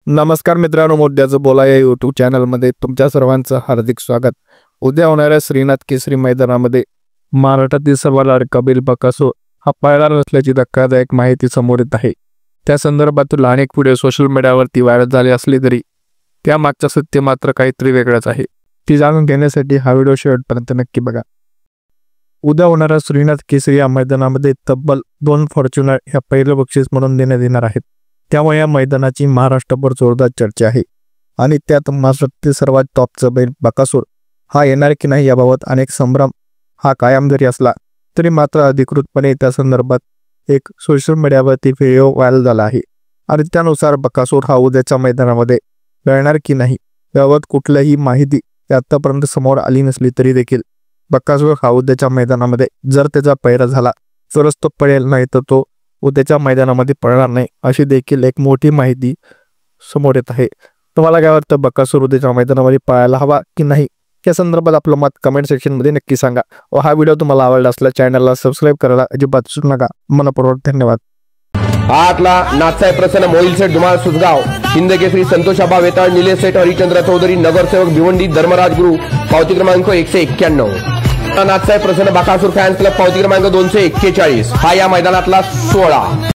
नमस्कार मित्रांनो, मुद्द्याचं बोला या यूट्यूब चॅनलमध्ये तुमच्या सर्वांचं हार्दिक स्वागत। उद्या होणाऱ्या श्रीनाथ केसरी मैदानामध्ये महाराष्ट्रातील सर्वात लाडका बैल बकासूर हा पाळणार नसल्याची धक्कादायक माहिती समोर येत आहे। त्या संदर्भातील अनेक व्हिडिओ सोशल मीडियावरती व्हायरल झाले असले तरी त्यामागचं सत्य मात्र काहीतरी वेगळंच आहे। ती जाणून घेण्यासाठी हा व्हिडिओ शेवटपर्यंत नक्की बघा। उद्या होणाऱ्या श्रीनाथ केसरी या मैदानामध्ये तब्बल 2 फॉर्च्युनर ह्या पहिलं बक्षीस म्हणून देण्यात येणार आहेत। त्यामुळे या मैदानाची महाराष्ट्रभर जोरदार चर्चा आहे आणि त्यात महाराष्ट्रातील सर्वात टॉपचा बैल बकासूर हा येणार की नाही याबाबत अनेक संभ्रम हा कायम जरी असला तरी मात्र अधिकृतपणे त्या संदर्भात एक सोशल मीडियावरती व्हिडिओ व्हायरल झाला आहे आणि त्यानुसार बकासूर हा उद्याच्या मैदानामध्ये येणार की नाही याबाबत कुठलीही माहिती आतापर्यंत समोर आली नसली तरी देखील बकासूर हा उद्याच्या मैदानामध्ये जर त्याचा पैरा झाला तरच तो पळेल, नाही तर तो उद्याच्या मैदानामध्ये पळणार नाही अशी देखील एक मोठी माहिती समोर येत आहे। तुम्हाला काय वाटतं, बकासूर उद्याच्या मैदानामध्ये पळायला हवा की नाही या संदर्भात आपलं मत कमेंट सेक्शन मध्ये नक्की सांगा। व हा व्हिडिओ तुम्हाला आवडला असल्यास चॅनलला सबस्क्राइब करायला अजिबात विसरू नका। मनपूर्वक धन्यवाद। आठला नाथसाहेब प्रसन्न मोहिल सेठ धुमाळ सुसगाव, हिंद केसरी संतोषाबा वेताळ, निलेश सेठ हरिचंद्र चौधरी, नगरसेवक भिवंडी धर्मराज गुरु, पावती क्रमांक 191। नाथसाहेब प्रसन्न बकासूर फॅन्स क्लब, पावती क्रमांक 241। हा या मैदानातला 16